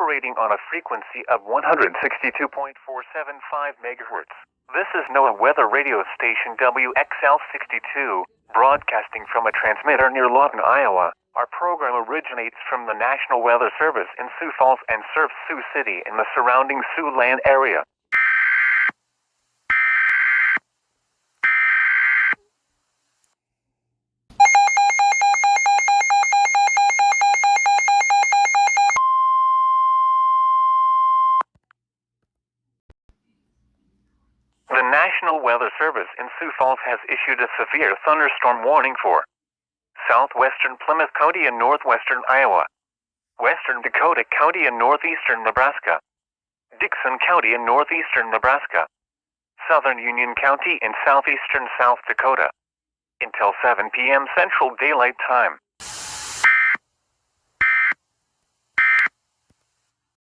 operating on a frequency of 162.475 megahertz. This is NOAA weather radio station WXL62, broadcasting from a transmitter near Lawton, Iowa. Our program originates from the National Weather Service in Sioux Falls and serves Sioux City and the surrounding Siouxland area. The National Weather Service in Sioux Falls has issued a severe thunderstorm warning for southwestern Plymouth County and northwestern Iowa, western Dakota County and northeastern Nebraska, Dixon County and northeastern Nebraska, southern Union County and southeastern South Dakota, until 7 p.m. Central Daylight Time.